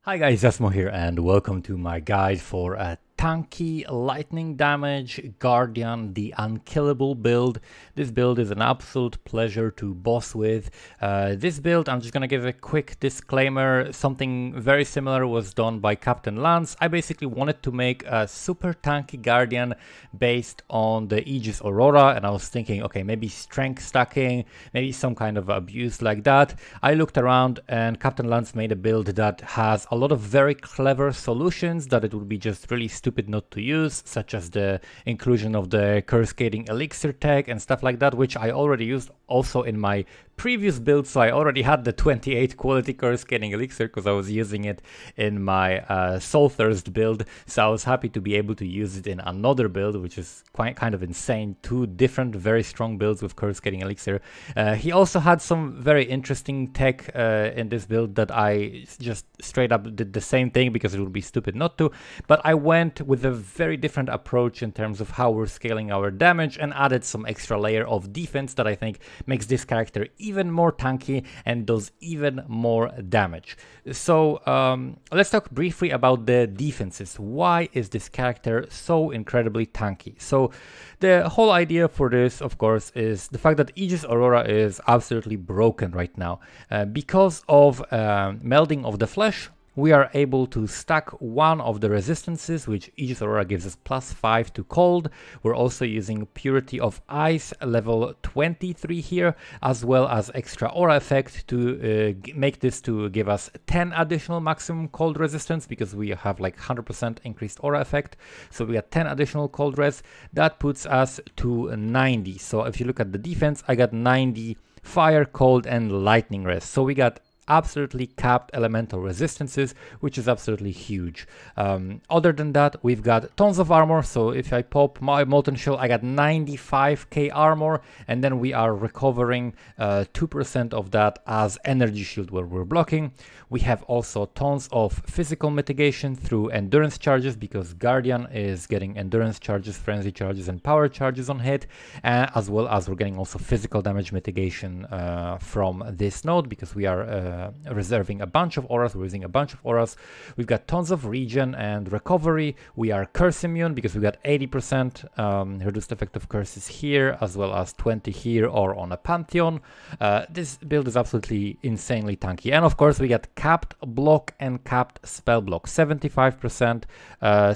Hi guys, Asmo here and welcome to my guide for a tanky lightning damage Guardian, the Unkillable build. This build is an absolute pleasure to boss with. This build, I'm just gonna give a quick disclaimer, something very similar was done by Captain Lance. I basically wanted to make a super tanky Guardian based on the Aegis Aurora, and I was thinking, okay, maybe strength stacking, maybe some kind of abuse like that. I looked around and Captain Lance made a build that has a lot of very clever solutions that it would be just really stupid not to use, such as the inclusion of the Cascading Elixir tag and stuff like that, which I already used also in my previous build. So I already had the 28 quality Cascading Elixir because I was using it in my Soulthirst build, so I was happy to be able to use it in another build, which is quite kind of insane. Two different very strong builds with Cascading Elixir. He also had some very interesting tech in this build that I just straight up did the same thing because it would be stupid not to, but I went with a very different approach in terms of how we're scaling our damage and added some extra layer of defense that I think makes this character even more tanky and does even more damage. So let's talk briefly about the defenses. Why is this character so incredibly tanky? So the whole idea for this, of course, is the fact that Aegis Aurora is absolutely broken right now. Because of melding of the flesh, we are able to stack one of the resistances, which Aegis Aurora gives us +5 to cold. We're also using Purity of Ice level 23 here, as well as extra aura effect to make this to give us 10 additional maximum cold resistance, because we have like 100% increased aura effect. So we got 10 additional cold res. That puts us to 90. So if you look at the defense, I got 90 fire, cold, and lightning res. So we got absolutely capped elemental resistances, which is absolutely huge. Other than that, we've got tons of armor. So if I pop my Molten Shell, I got 95k armor, and then we are recovering 2% of that as energy shield where we're blocking. We have also tons of physical mitigation through endurance charges, because Guardian is getting endurance charges, frenzy charges, and power charges on hit, as well as we're getting also physical damage mitigation from this node, because we are reserving a bunch of auras. We're using a bunch of auras. We've got tons of regen and recovery. We are curse immune because we got 80% reduced effect of curses here, as well as 20 here or on a Pantheon. This build is absolutely insanely tanky. And of course, we got capped block and capped spell block. 75%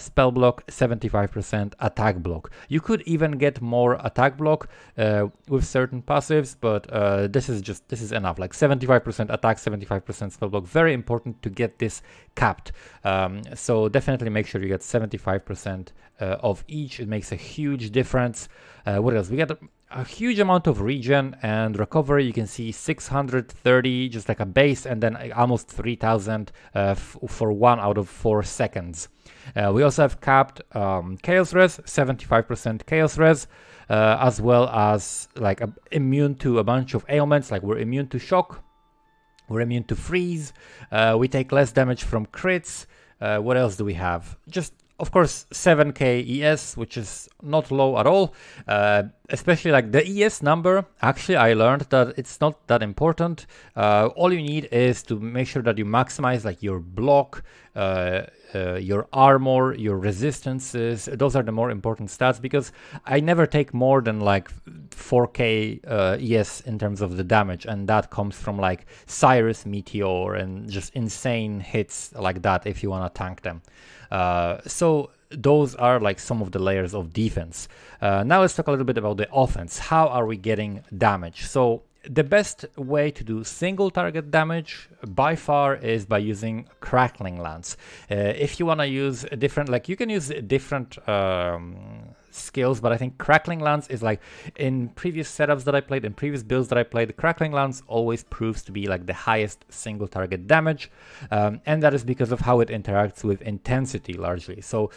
spell block, 75% attack block. You could even get more attack block with certain passives, but this is enough. Like 75% attack, 75% spell block. Very important to get this capped. So definitely make sure you get 75% of each. It makes a huge difference. What else? We got a huge amount of regen and recovery. You can see 630 just like a base, and then almost 3000 for 1 out of 4 seconds. We also have capped chaos res, 75% chaos res, as well as like immune to a bunch of ailments. Like we're immune to shock, we're immune to freeze, we take less damage from crits. What else do we have? Just, of course, 7k ES, which is not low at all. Especially like the ES number, actually I learned that it's not that important. All you need is to make sure that you maximize like your block, your armor, your resistances. Those are the more important stats, because I never take more than like 4k ES in terms of the damage, and that comes from like Sirus Meteor and just insane hits like that if you want to tank them. So those are like some of the layers of defense. Now let's talk a little bit about the offense. How are we getting damage? So the best way to do single target damage by far is by using Crackling Lance. If you want to use a different, like you can use different skills, but I think Crackling Lance is like, in previous setups that I played, in previous builds that I played, the Crackling Lance always proves to be like the highest single target damage, and that is because of how it interacts with intensity largely. So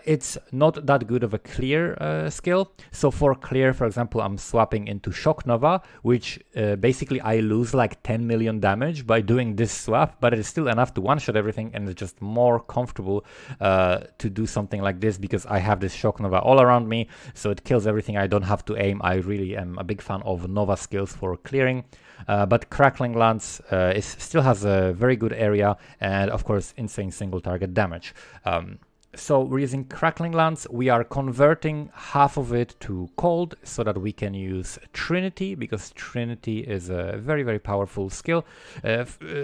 it's not that good of a clear skill. So for clear, for example, I'm swapping into Shock Nova, which basically I lose like 10 million damage by doing this swap, but it is still enough to one-shot everything, and it's just more comfortable to do something like this because I have this Shock Nova all around me, so it kills everything. I don't have to aim. I really am a big fan of Nova skills for clearing. but Crackling Lance still has a very good area and of course insane single target damage. So we're using Crackling Lance. We are converting half of it to cold so that we can use Trinity, because Trinity is a very, very powerful skill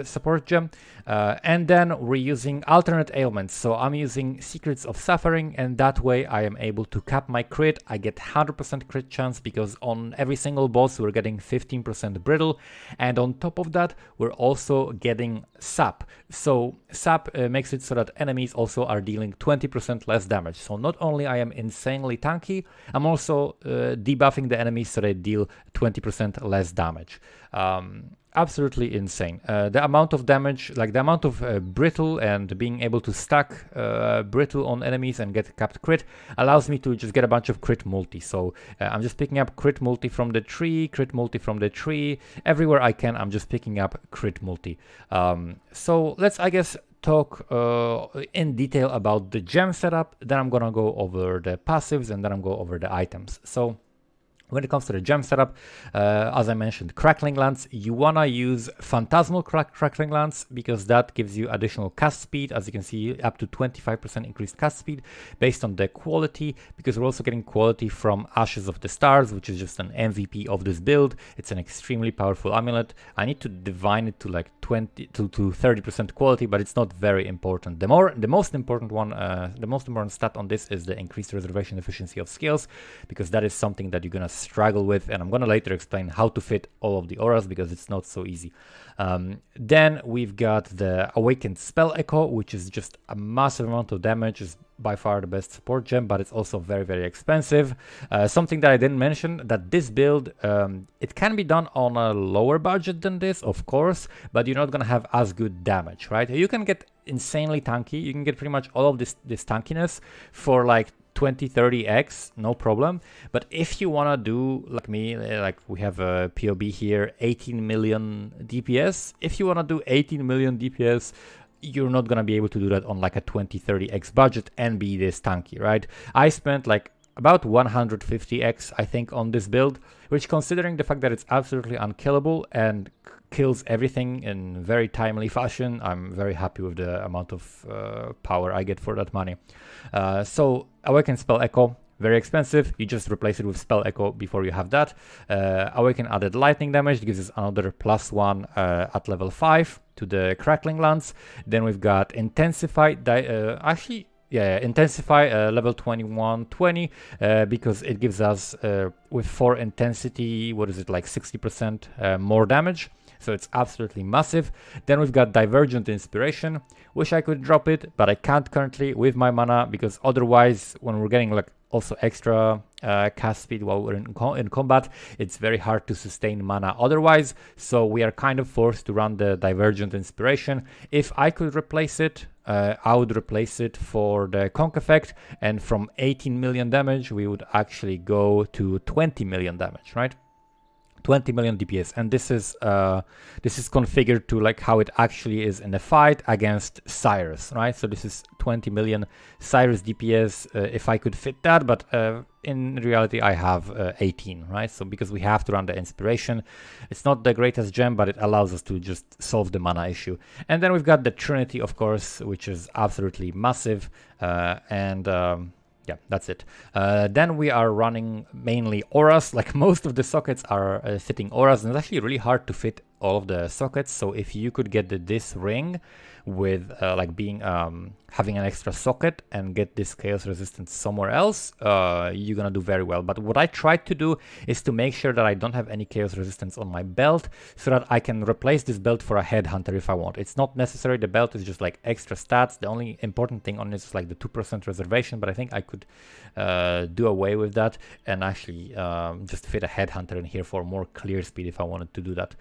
support gem. And then we're using alternate ailments. So I'm using Secrets of Suffering, and that way I am able to cap my crit. I get 100% crit chance because on every single boss we're getting 15% brittle, and on top of that we're also getting sap. So sap makes it so that enemies also are dealing 20% less damage. So not only I am insanely tanky, I'm also debuffing the enemies so they deal 20% less damage. Absolutely insane. The amount of damage, like the amount of brittle and being able to stack brittle on enemies and get capped crit allows me to just get a bunch of crit multi. So I'm just picking up crit multi from the tree, crit multi from the tree. Everywhere I can, I'm just picking up crit multi. So let's, I guess, talk in detail about the gem setup. Then I'm gonna go over the passives, and then I'm go over the items. So when it comes to the gem setup, as I mentioned, Crackling Lance, you wanna use Phantasmal Crackling Lance because that gives you additional cast speed. As you can see, up to 25% increased cast speed based on the quality, because we're also getting quality from Ashes of the Stars, which is just an MVP of this build. It's an extremely powerful amulet. I need to divine it to like 20 to 30% quality, but it's not very important. The most important one, the most important stat on this is the increased reservation efficiency of skills, because that is something that you're gonna struggle with, and I'm gonna later explain how to fit all of the auras because it's not so easy. Then we've got the Awakened Spell Echo, which is just a massive amount of damage. Is by far the best support gem, but it's also very, very expensive. Something that I didn't mention, that this build, it can be done on a lower budget than this, of course, but you're not gonna have as good damage, right? You can get insanely tanky. You can get pretty much all of this tankiness for like 20-30x, no problem. But if you want to do like me, like we have a POB here, 18 million DPS, if you want to do 18 million DPS, you're not going to be able to do that on like a 20-30x budget and be this tanky, right? I spent like about 150x, I think, on this build, which, considering the fact that it's absolutely unkillable and kills everything in very timely fashion, I'm very happy with the amount of power I get for that money. So Awaken Spell Echo, very expensive. You just replace it with Spell Echo before you have that. Awaken added lightning damage, gives us another +1 at level 5 to the Crackling Lance. Then we've got Intensify, Intensify level 21-20 because it gives us with 4 intensity, what is it, like 60% more damage. So it's absolutely massive. Then we've got Divergent Inspiration. Wish I could drop it, but I can't currently with my mana, because otherwise when we're getting like also extra cast speed while we're in combat, it's very hard to sustain mana otherwise. So we are kind of forced to run the Divergent Inspiration. If I could replace it, I would replace it for the Conk effect, and from 18 million damage we would actually go to 20 million damage, right? 20 million DPS, and this is configured to like how it actually is in a fight against Sirus, right? So this is 20 million Sirus DPS if I could fit that, but in reality I have 18, right? So because we have to run the inspiration, it's not the greatest gem, but it allows us to just solve the mana issue. And then we've got the Trinity, of course, which is absolutely massive, yeah, that's it. Then we are running mainly auras. Like most of the sockets are fitting auras, and it's actually really hard to fit all of the sockets. So if you could get this ring with like being having an extra socket and get this chaos resistance somewhere else, you're gonna do very well. But what I tried to do is to make sure that I don't have any chaos resistance on my belt, so that I can replace this belt for a headhunter if I want. It's not necessary. The belt is just like extra stats. The only important thing on it is like the 2% reservation, but I think I could do away with that and actually just fit a headhunter in here for more clear speed if I wanted to do that.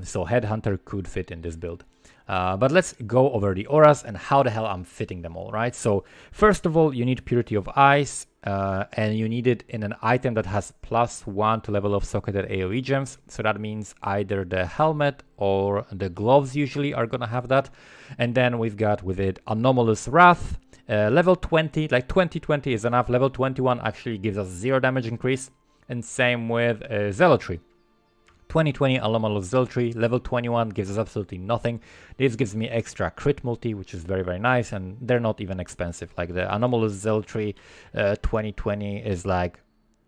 So headhunter could fit in this build. But let's go over the auras and how the hell I'm fitting them all, right? So first of all, you need Purity of Ice, and you need it in an item that has +1 to level of socketed AoE gems. So that means either the helmet or the gloves usually are gonna have that. And then we've got with it Anomalous Wrath, level 20, like 20 is enough. Level 21 actually gives us 0 damage increase, and same with Zealotry. 2020 Anomalous Zeltry, level 21, gives us absolutely nothing. This gives me extra crit multi, which is very, very nice, and they're not even expensive. Like the Anomalous Zeltry 2020 is like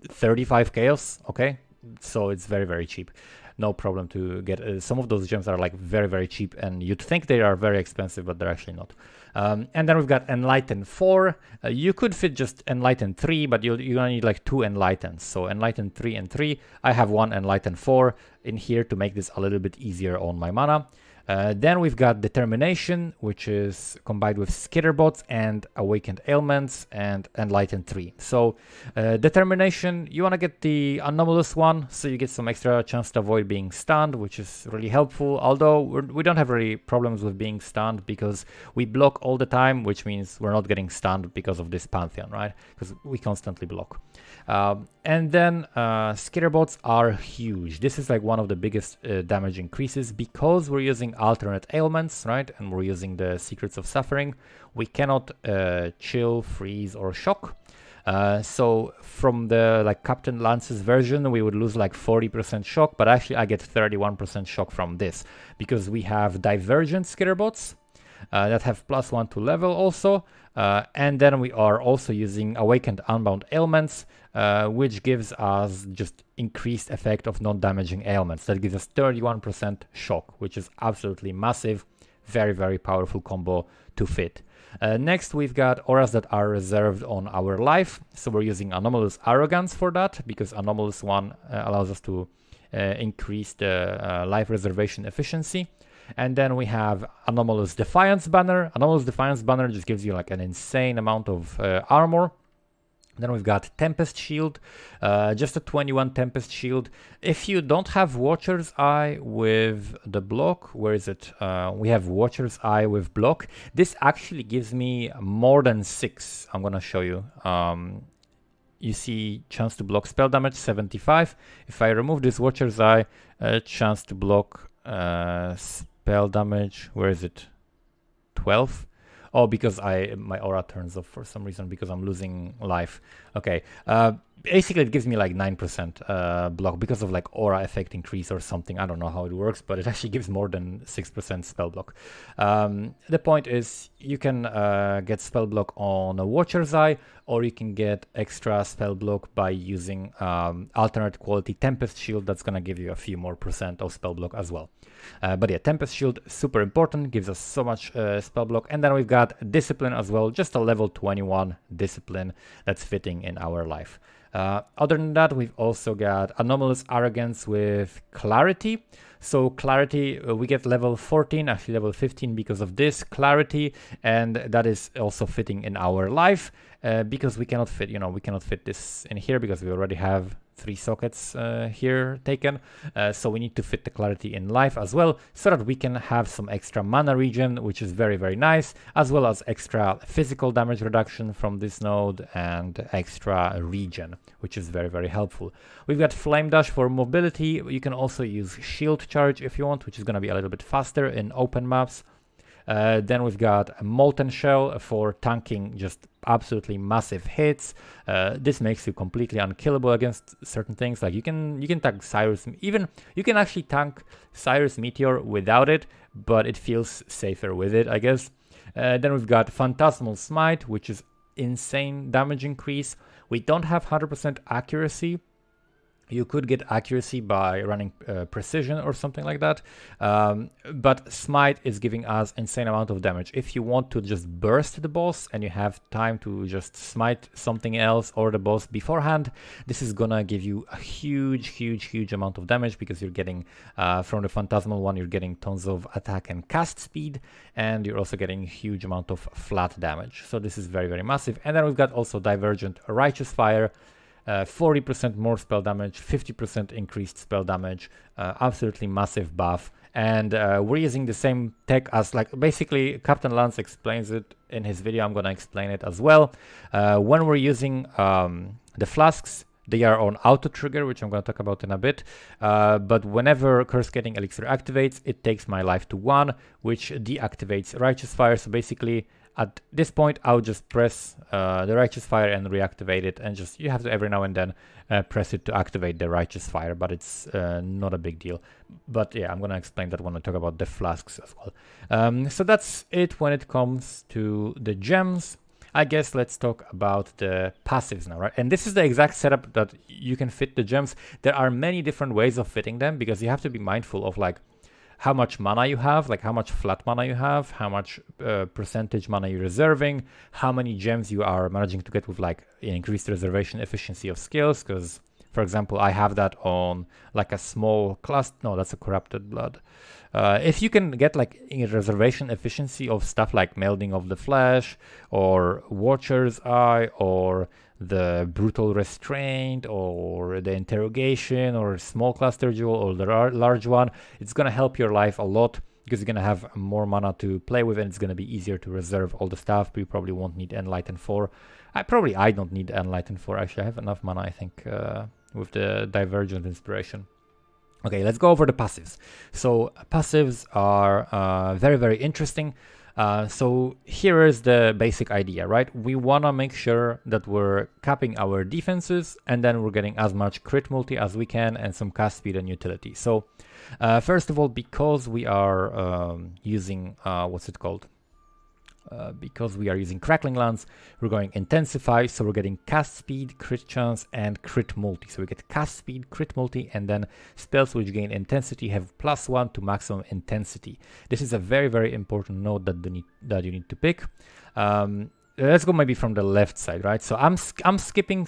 35 chaos, okay? So it's very, very cheap. No problem to get. Some of those gems are like very, very cheap, and you'd think they are very expensive, but they're actually not. And then we've got Enlighten 4. You could fit just Enlighten 3, but you're gonna need like 2 Enlightens. So Enlighten 3 and 3. I have one Enlighten 4 in here to make this a little bit easier on my mana. Then we've got Determination, which is combined with Skitterbots and Awakened Ailments and Enlighten 3. So Determination, you want to get the Anomalous one, so you get some extra chance to avoid being stunned, which is really helpful. Although we don't have really problems with being stunned because we block all the time, which means we're not getting stunned because of this Pantheon, right? Because we constantly block. And then Skitterbots are huge. This is like one of the biggest damage increases because we're using alternate ailments, right? And we're using the Secrets of Suffering. We cannot chill, freeze, or shock. So from the like Captain Lance's version, we would lose like 40% shock, but actually I get 31% shock from this because we have Divergent Skitterbots that have +1 to level also. And then we are also using Awakened Unbound Ailments, which gives us just increased effect of non-damaging ailments. That gives us 31% shock, which is absolutely massive. Very, very powerful combo to fit. Next, we've got auras that are reserved on our life. So we're using Anomalous Arrogance for that, because Anomalous 1 allows us to increase the life reservation efficiency. And then we have Anomalous Defiance Banner. Anomalous Defiance Banner just gives you like an insane amount of armor. Then we've got Tempest Shield, just a 21 Tempest Shield. If you don't have Watcher's Eye with the block, where is it? We have Watcher's Eye with block. This actually gives me more than 6. I'm gonna show you. You see chance to block spell damage 75. If I remove this Watcher's Eye, chance to block spell damage, where is it? 12. Oh, because my aura turns off for some reason because I'm losing life. Okay. Basically, it gives me like 9% block because of like aura effect increase or something. I don't know how it works, but it actually gives more than 6% spell block. The point is you can get spell block on a Watcher's Eye, or you can get extra spell block by using alternate quality Tempest Shield. That's going to give you a few more % of spell block as well. But yeah, Tempest Shield, super important, gives us so much spell block. And then we've got Discipline as well, just a level 21 Discipline that's fitting in our life. Other than that, we've also got Anomalous Arrogance with Clarity. So Clarity, we get level 14, actually level 15 because of this Clarity, and that is also fitting in our life because we cannot fit, we cannot fit this in here because we already have 3 sockets here taken. So we need to fit the Clarity in life as well, so that we can have some extra mana regen, which is very, very nice, as well as extra physical damage reduction from this node and extra regen, which is very, very helpful. We've got Flame Dash for mobility. You can also use Shield Charge if you want, which is going to be a little bit faster in open maps. Then we've got Molten Shell for tanking just absolutely massive hits. This makes you completely unkillable against certain things. Like you can tank Sirus, even you can actually tank Sirus Meteor without it, but it feels safer with it, I guess. Then we've got Phantasmal Smite, which is insane damage increase. We don't have 100% accuracy. You could get accuracy by running precision or something like that, but Smite is giving us insane amount of damage. If you want to just burst the boss and you have time to just smite something else or the boss beforehand, this is gonna give you a huge amount of damage, because you're getting from the Phantasmal one, you're getting tons of attack and cast speed, and you're also getting a huge amount of flat damage. So this is very, very massive. And then we've got also Divergent Righteous Fire, 40% more spell damage, 50% increased spell damage, absolutely massive buff. And we're using the same tech as, like, basically Captain Lance explains it in his video. I'm gonna explain it as well. When we're using the Flasks, they are on auto trigger, which I'm going to talk about in a bit. But whenever Curse-Getting Elixir activates, it takes my life to 1, which deactivates Righteous Fire. So basically, At this point, I'll just press the Righteous Fire and reactivate it, and just you have to every now and then press it to activate the Righteous Fire, but it's not a big deal. But yeah, I'm gonna explain that when I talk about the flasks as well. So that's it when it comes to the gems. I guess let's talk about the passives now, right? And this is the exact setup that you can fit the gems. There are many different ways of fitting them, because you have to be mindful of like how much mana you have, like how much flat mana you have, how much percentage mana you're reserving, how many gems you are managing to get with like increased reservation efficiency of skills. Because, for example, I have that on like a small class. No, that's a corrupted blood. If you can get like a reservation efficiency of stuff like Melding of the Flesh or Watcher's Eye or the Brutal Restraint or the Interrogation or Small Cluster Jewel or the large one, it's going to help your life a lot, because you're going to have more mana to play with, and it's going to be easier to reserve all the stuff. But you probably won't need Enlighten 4. I don't need Enlighten 4. Actually, I have enough mana, I think, with the Divergent Inspiration. Okay, let's go over the passives. So passives are very, very interesting. So here is the basic idea, right? We want to make sure that we're capping our defenses, and then we're getting as much crit multi as we can and some cast speed and utility. So first of all, because we are using, because we are using Crackling Lance, we're going Intensify, so we're getting cast speed, crit chance, and crit multi. So we get cast speed, crit multi, and then spells which gain intensity have +1 to maximum intensity. This is a very, very important node that you need to pick. Let's go maybe from the left side, right? So I'm skipping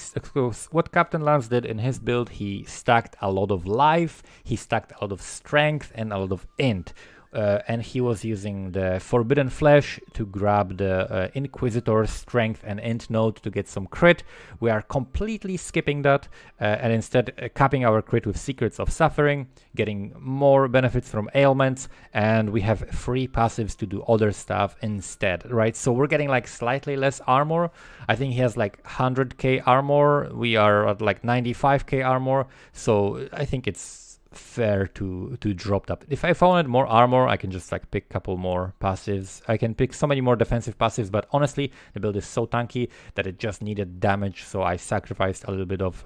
what Captain Lance did in his build. He stacked a lot of life, he stacked a lot of strength, and a lot of int. And he was using the Forbidden Flesh to grab the Inquisitor Strength and Int node to get some crit. We are completely skipping that and instead capping our crit with Secrets of Suffering, getting more benefits from ailments, and we have free passives to do other stuff instead, right? So we're getting like slightly less armor. I think he has like 100k armor. We are at like 95k armor. So I think it's fair to drop that. If I wanted more armor, I can just like pick a couple more passives. I can pick so many more defensive passives, but honestly the build is so tanky that it just needed damage, so I sacrificed a little bit of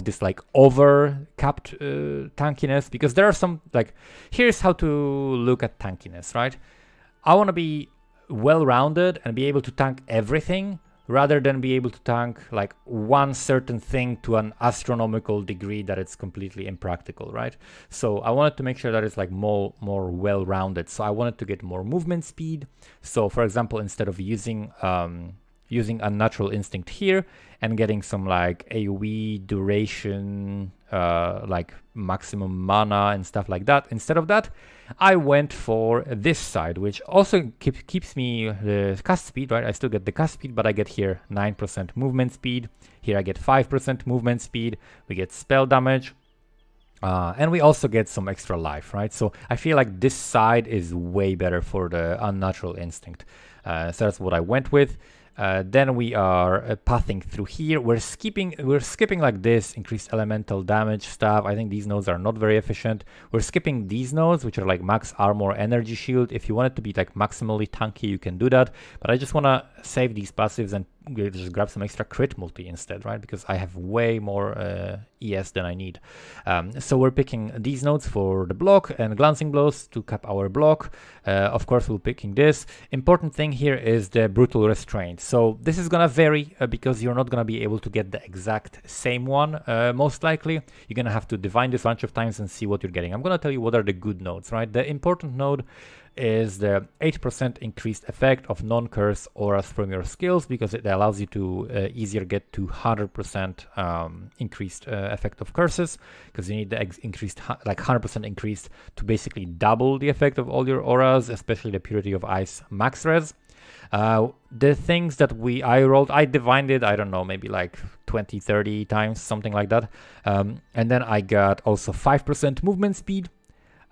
this like over capped tankiness, because there are some like, here's how to look at tankiness, right? I want to be well-rounded and be able to tank everything, rather than be able to tank like one certain thing to an astronomical degree that it's completely impractical, right? So I wanted to make sure that it's like more well-rounded. So I wanted to get more movement speed. So for example, instead of using Unnatural Instinct here and getting some like AoE duration, like maximum mana and stuff like that, instead of that, I went for this side, which also keeps me the cast speed, right? I still get the cast speed, but I get here 9% movement speed. Here I get 5% movement speed. We get spell damage. And we also get some extra life, right? So I feel like this side is way better for the Unnatural Instinct. So that's what I went with. Then we are pathing through here. We're skipping like this increased elemental damage stuff. I think these nodes are not very efficient. We're skipping these nodes, which are like max armor, energy shield. If you want it to be like maximally tanky, you can do that. But I just want to save these passives and just grab some extra crit multi instead, right? Because I have way more ES than I need. So we're picking these nodes for the block and glancing blows to cap our block. Of course, we're picking this. Important thing here is the brutal restraint. So this is gonna vary because you're not gonna be able to get the exact same one. Most likely, you're gonna have to divine this a bunch of times and see what you're getting. I'm gonna tell you what are the good nodes, right? The important node is the 8% increased effect of non-curse auras from your skills, because it allows you to easier get to 100% increased effect of curses, because you need the increased, like 100% increased to basically double the effect of all your auras, especially the Purity of Ice max res. The things that I rolled, I divined it, I don't know, maybe like 20-30 times, something like that. And then I got also 5% movement speed.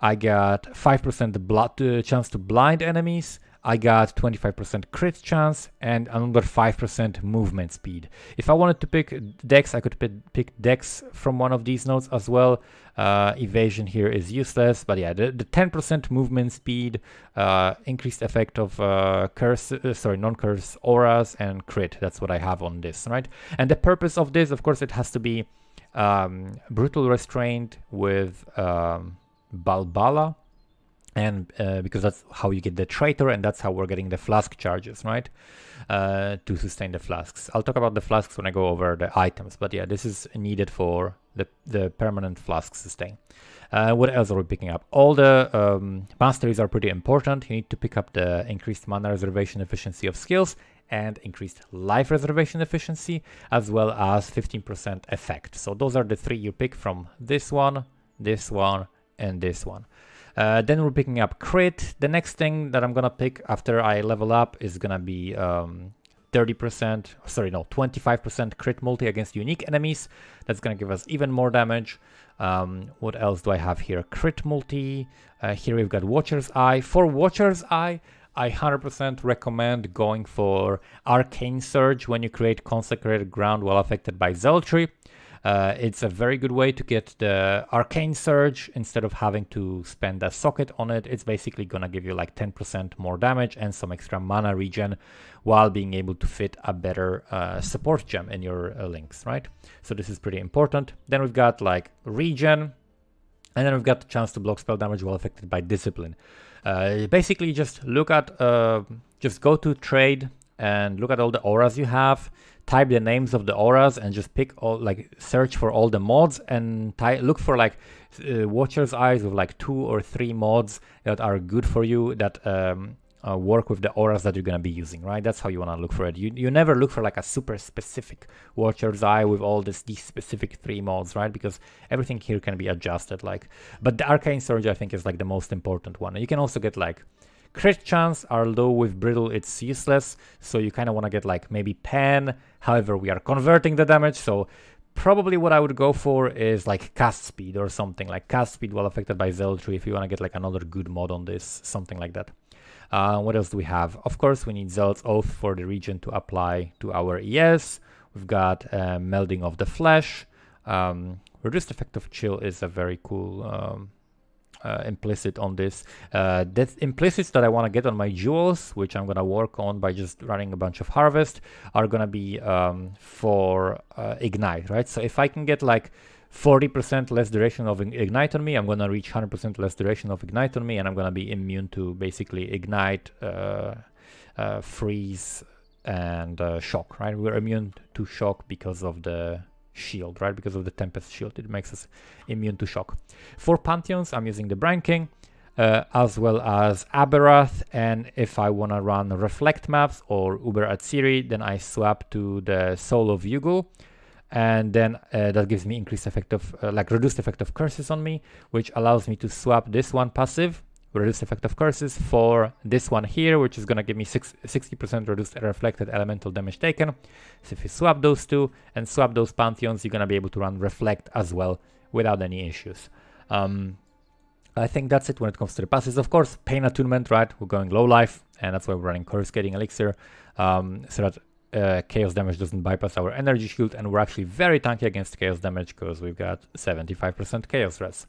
I got 5% chance to blind enemies. I got 25% crit chance and another 5% movement speed. If I wanted to pick Dex, I could pick Dex from one of these nodes as well. Evasion here is useless, but yeah, the 10% movement speed, increased effect of non-curse auras and crit. That's what I have on this, right? And the purpose of this, of course, it has to be brutal restraint with Balbala. And because that's how you get the traitor, and that's how we're getting the flask charges, right? To sustain the flasks. I'll talk about the flasks when I go over the items, but yeah, this is needed for the permanent flask sustain. What else are we picking up? All the masteries are pretty important. You need to pick up the increased mana reservation efficiency of skills and increased life reservation efficiency, as well as 15% effect. So those are the three you pick from this one, and this one. Then we're picking up crit. The next thing that I'm gonna pick after I level up is gonna be 25% crit multi against unique enemies. That's gonna give us even more damage. What else do I have here? Crit multi. Here we've got Watcher's Eye. For Watcher's Eye, I 100% recommend going for Arcane Surge when you create Consecrated Ground while affected by Zealotry. It's a very good way to get the Arcane Surge instead of having to spend a socket on it. It's basically gonna give you like 10% more damage and some extra mana regen while being able to fit a better support gem in your links, right? So this is pretty important. Then we've got like regen, and then we've got the chance to block spell damage while affected by Discipline. Basically just look at, just go to trade and look at all the auras you have, type the names of the auras and just pick all, like search for all the mods and look for like Watcher's Eyes with like 2 or 3 mods that are good for you, that work with the auras that you're gonna be using, right? That's how you wanna look for it. You never look for like a super specific Watcher's Eye with all these specific 3 mods, right? Because everything here can be adjusted, like, but the Arcane Surge I think is like the most important one. You can also get like crit chance, although with Brittle it's useless, so you kind of want to get like maybe Pen. However, we are converting the damage, so probably what I would go for is like cast speed or something, like cast speed while affected by Zealotry if you want to get like another good mod on this, something like that. What else do we have? Of course, we need Zealot's Oath for the region to apply to our ES. We've got Melding of the Flesh. Reduced effect of Chill is a very cool implicit on this. The implicits that I want to get on my jewels, which I'm gonna work on by just running a bunch of harvest, are gonna be for ignite, right? So if I can get like 40% less duration of ignite on me, I'm gonna reach 100% less duration of ignite on me, and I'm gonna be immune to basically ignite, freeze, and shock, right? We're immune to shock because of the shield, right? Because of the Tempest shield, it makes us immune to shock. For Pantheons, I'm using the Brine King, as well as Aberrath, and if I want to run Reflect maps or Uber Atziri, then I swap to the Soul of Yugul, and then that gives me increased effect of, like reduced effect of curses on me, which allows me to swap this one passive, reduced effect of curses, for this one here, which is going to give me 60% reduced reflected elemental damage taken. So if you swap those two and swap those Pantheons, you're going to be able to run Reflect as well without any issues. I think that's it when it comes to the passes. Of course, Pain Attunement, right? We're going low life, and that's why we're running Coruscating Elixir, so that chaos damage doesn't bypass our energy shield, and we're actually very tanky against chaos damage because we've got 75% chaos res.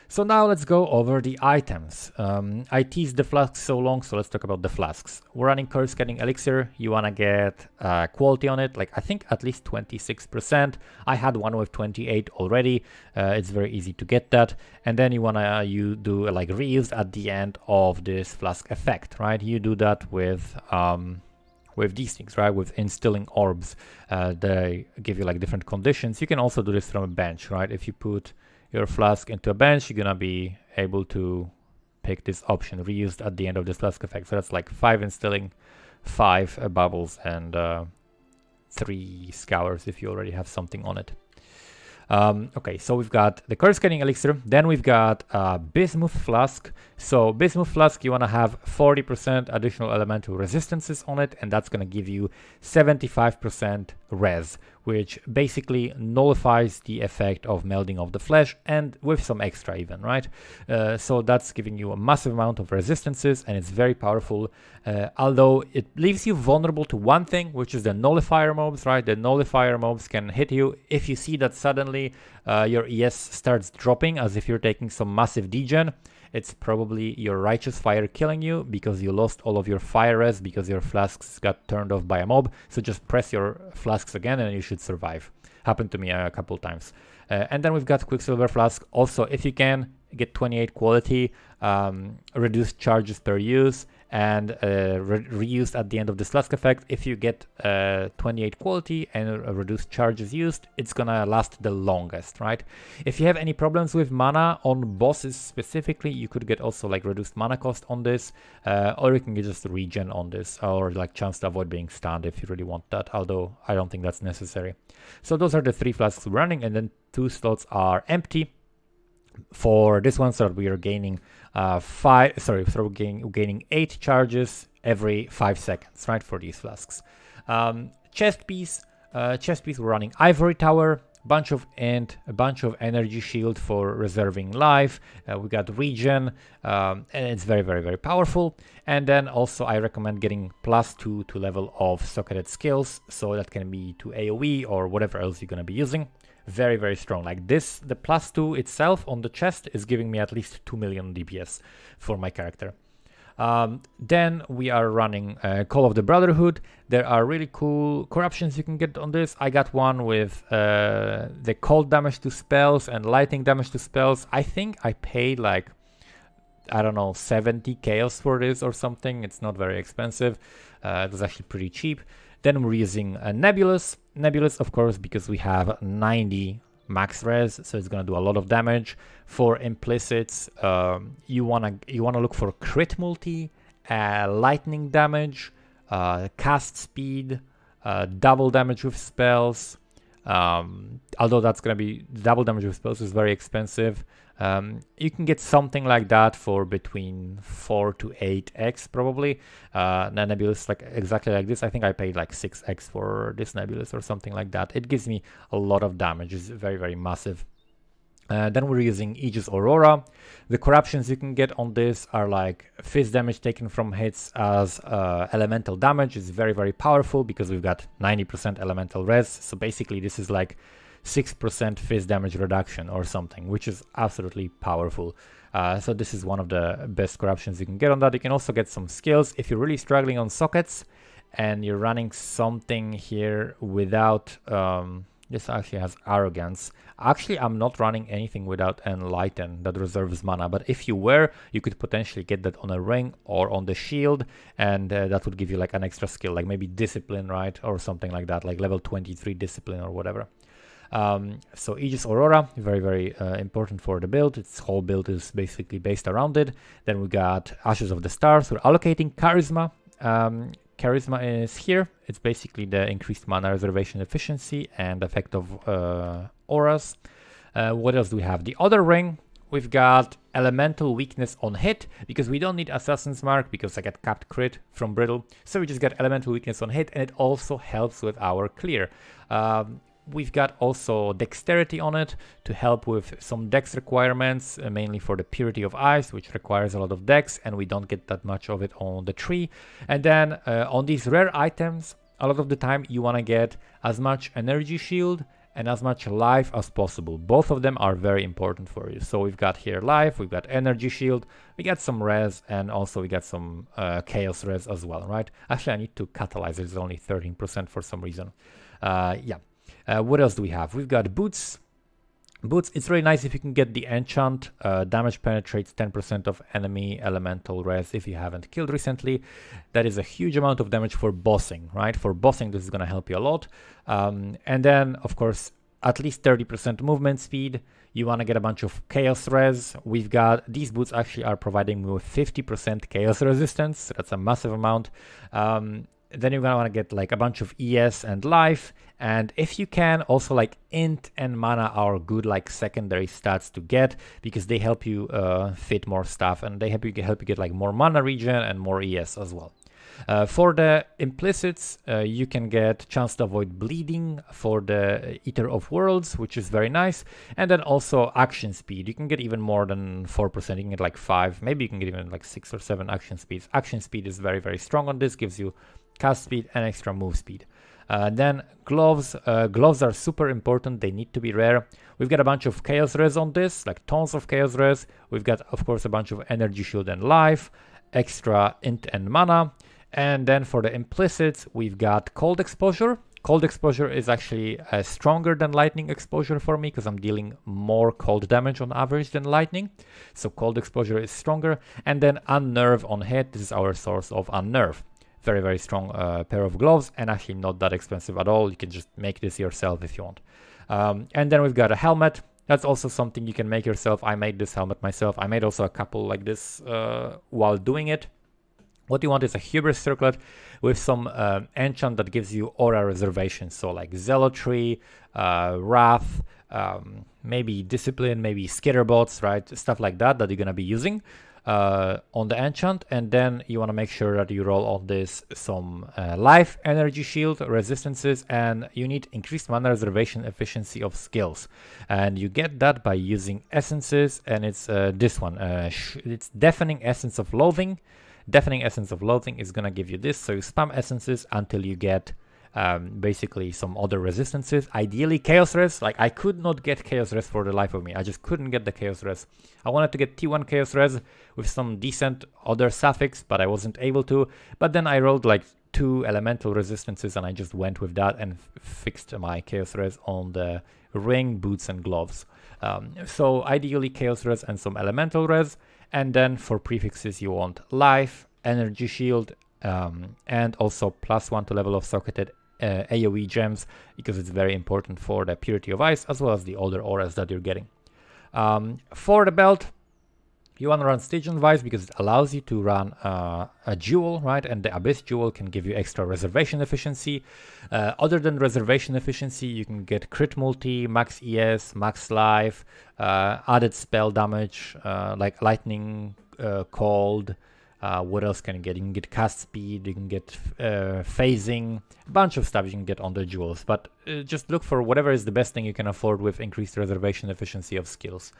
So now let's go over the items. I teased the flasks so long, so let's talk about the flasks. We're running Coruscating Elixir. You want to get quality on it, like I think at least 26%. I had one with 28 already. It's very easy to get that. And then you want to do like reuse at the end of this flask effect, right? You do that with these things, right? With instilling orbs. They give you like different conditions. You can also do this from a bench, right? If you put your flask into a bench, you're gonna be able to pick this option, reused at the end of this flask effect. So that's like 5 instilling, 5 bubbles, and 3 scours if you already have something on it. Okay, so we've got the Coruscating Elixir, then we've got Bismuth Flask. So Bismuth Flask, you want to have 40% additional elemental resistances on it, and that's going to give you 75% res, which basically nullifies the effect of melting of the flesh, and with some extra even, right? So that's giving you a massive amount of resistances, and it's very powerful, although it leaves you vulnerable to one thing, which is the nullifier mobs, right? The nullifier mobs can hit you if you see that suddenly your ES starts dropping as if you're taking some massive degen. It's probably your Righteous Fire killing you because you lost all of your fire res because your flasks got turned off by a mob. So just press your flasks again and you should survive. Happened to me a couple times. And then we've got Quicksilver Flask. Also, if you can, get 28 quality, reduced charges per use, and reused at the end of this flask effect. If you get 28 quality and reduced charges used, it's gonna last the longest, right? If you have any problems with mana on bosses specifically, you could get also like reduced mana cost on this, or you can get just regen on this, or like chance to avoid being stunned if you really want that, although I don't think that's necessary. So those are the 3 flasks running, and then 2 slots are empty. For this one, so we are gaining gaining 8 charges every 5 seconds, right, for these flasks. Chest piece, we're running Ivory Tower, bunch of energy shield for reserving life. We got regen, and it's very, very, very powerful. And then also I recommend getting +2 to level of socketed skills, so that can be to AoE or whatever else you're gonna be using. Very, very strong. Like this, the +2 itself on the chest is giving me at least 2 million DPS for my character. Then we are running Call of the Brotherhood. There are really cool corruptions you can get on this. I got one with the cold damage to spells and lightning damage to spells. I think I paid like, I don't know, 70 chaos for this or something. It's not very expensive. It was actually pretty cheap. Then we're using Nebulous. Nebulous, of course, because we have 90 max res, so it's gonna do a lot of damage. For implicits, you wanna look for crit multi, lightning damage, cast speed, double damage with spells. Although that's gonna be double damage with spells is very expensive. You can get something like that for between 4 to 8x probably. Nebulous like exactly like this. I think I paid like 6x for this Nebulous or something like that. It gives me a lot of damage. It's very, very massive. Then we're using Aegis Aurora. The corruptions you can get on this are like fizz damage taken from hits as elemental damage. It's very, very powerful because we've got 90% elemental res. So basically this is like 6% fizz damage reduction or something, which is absolutely powerful. So this is one of the best corruptions you can get on that. You can also get some skills if you're really struggling on sockets and you're running something here without this actually has arrogance. Actually, I'm not running anything without Enlighten that reserves mana, but if you were, you could potentially get that on a ring or on the shield, and that would give you like an extra skill, like maybe Discipline, right, or something like that, like level 23 Discipline or whatever. So Aegis Aurora, very, very important for the build. Its whole build is basically based around it. Then we got Ashes of the Stars. We're allocating Charisma. Charisma is here. It's basically the increased mana reservation efficiency and effect of auras. What else do we have? The other ring, we've got Elemental Weakness on hit, because we don't need Assassin's Mark because I get capped crit from Brittle. So we just get Elemental Weakness on hit, and it also helps with our clear. We've got also Dexterity on it to help with some dex requirements, mainly for the Purity of Ice, which requires a lot of dex, and we don't get that much of it on the tree. And then on these rare items, a lot of the time you want to get as much Energy Shield and as much life as possible. Both of them are very important for you. So we've got here life, we've got Energy Shield, we got some res, and also we got some chaos res as well, right? Actually, I need to catalyze it. It's only 13% for some reason. Yeah. What else do we have? We've got Boots. Boots, it's really nice if you can get the enchant. Damage penetrates 10% of enemy elemental res if you haven't killed recently. That is a huge amount of damage for bossing, right? For bossing, this is going to help you a lot. And then, of course, at least 30% movement speed. You want to get a bunch of chaos res. We've got, these boots actually are providing me with 50% chaos resistance. So that's a massive amount. Then you're gonna want to get like a bunch of ES and life, and if you can, also like int and mana are good like secondary stats to get, because they help you fit more stuff, and they help you get like more mana regen and more ES as well. For the implicits, you can get chance to avoid bleeding for the Eater of Worlds, which is very nice, and then also action speed. You can get even more than 4%, you can get like 5, maybe you can get even like 6 or 7 action speeds. Action speed is very, very strong on this, gives you cast speed and extra move speed. Then gloves. Gloves are super important, they need to be rare. We've got a bunch of chaos res on this, like tons of chaos res. We've got, of course, a bunch of energy shield and life, extra int and mana. And then for the implicits, we've got cold exposure. Cold exposure is actually stronger than lightning exposure for me, because I'm dealing more cold damage on average than lightning. So cold exposure is stronger. And then unnerve on hit. This is our source of unnerve. Very, very strong pair of gloves, and actually not that expensive at all. You can just make this yourself if you want. And then we've got a helmet. That's also something you can make yourself. I made this helmet myself. I made also a couple like this while doing it. What you want is a hubris circlet with some enchant that gives you aura reservation. So like zealotry, wrath, maybe discipline, maybe skitterbots, right? Stuff like that you're gonna be using on the enchant. And then you want to make sure that you roll on this some life, energy shield, resistances, and you need increased mana reservation efficiency of skills. And you get that by using essences, and it's this one. It's Deafening Essence of Loathing. Deafening Essence of Loathing is gonna give you this, so you spam essences until you get basically some other resistances. Ideally Chaos Res. Like, I could not get Chaos Res for the life of me. I just couldn't get the Chaos Res. I wanted to get T1 Chaos Res with some decent other suffix, but I wasn't able to. But then I rolled like 2 elemental resistances, and I just went with that and fixed my Chaos Res on the ring, boots, and gloves. So ideally Chaos Res and some elemental res. And then for prefixes, you want life, energy shield, and also +1 to level of socketed AoE gems, because it's very important for the Purity of Ice, as well as the other auras that you're getting. For the belt, you want to run Stygian Vice, because it allows you to run a jewel, right? And the Abyss Jewel can give you extra reservation efficiency. Other than reservation efficiency, you can get crit multi, max ES, max life, added spell damage, like lightning, cold. What else can you get? You can get cast speed, you can get phasing, a bunch of stuff you can get on the jewels. But just look for whatever is the best thing you can afford with increased reservation efficiency of skills.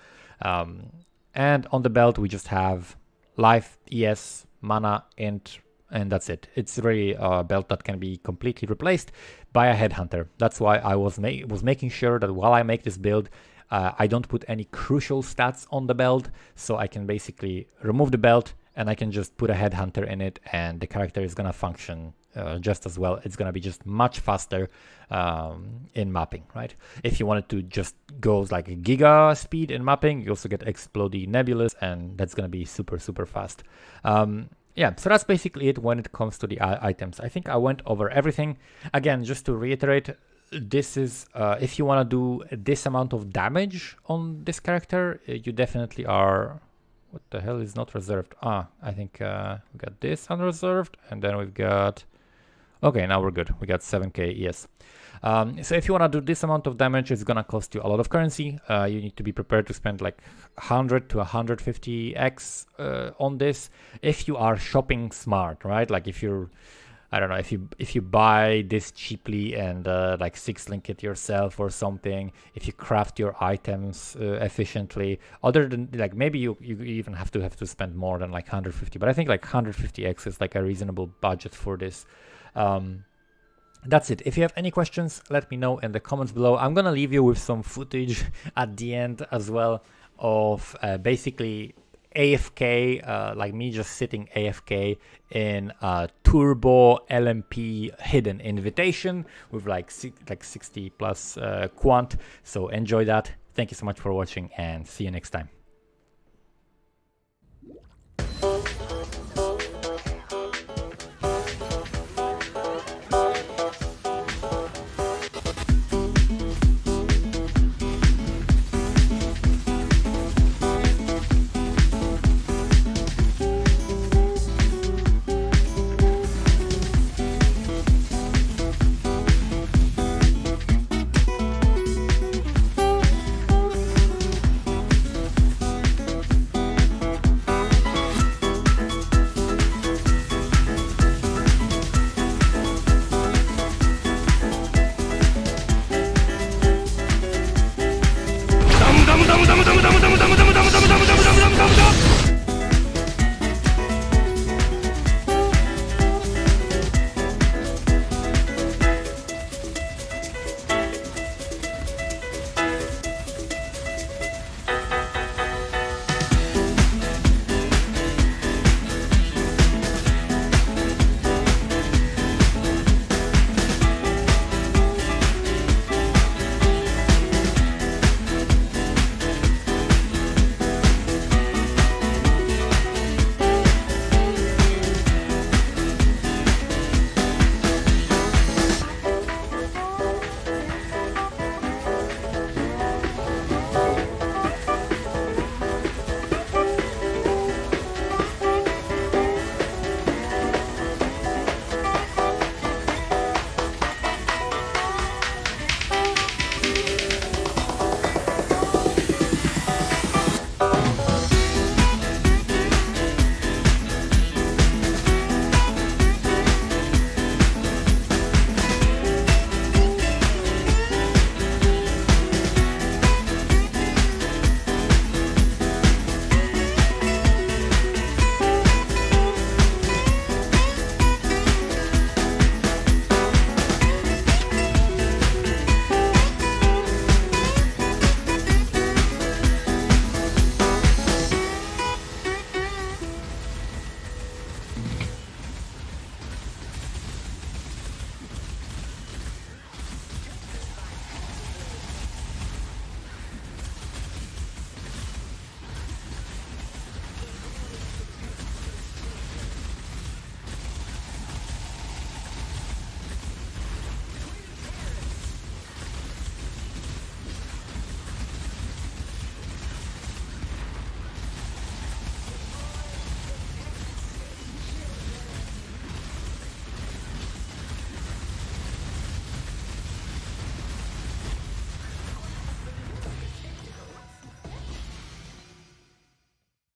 And on the belt, we just have life, ES, mana, int, and that's it. It's really a belt that can be completely replaced by a headhunter. That's why I was making sure that while I make this build, I don't put any crucial stats on the belt, so I can basically remove the belt and I can just put a headhunter in it, and the character is gonna function just as well. It's gonna be just much faster in mapping, right? If you wanted to just go like a giga speed in mapping, you also get Explodey Nebulous, and that's gonna be super, super fast. Yeah, so that's basically it when it comes to the items. I think I went over everything. Again, just to reiterate, this is if you want to do this amount of damage on this character, you definitely are. What the hell is not reserved? I think we got this unreserved, and then we've got. Okay, now we're good. We got 7k, yes. So if you want to do this amount of damage, it's gonna cost you a lot of currency. You need to be prepared to spend like 100 to 150x on this if you are shopping smart, right? Like if you're, I don't know, if you buy this cheaply and like 6-link it yourself or something, if you craft your items efficiently, other than like maybe you even have to spend more than like 150, but I think like 150x is like a reasonable budget for this. That's it. If you have any questions, let me know in the comments below. I'm gonna leave you with some footage at the end as well of basically AFK, like me just sitting AFK in a turbo LMP hidden invitation with like 60 plus quant. So enjoy that. Thank you so much for watching, and see you next time.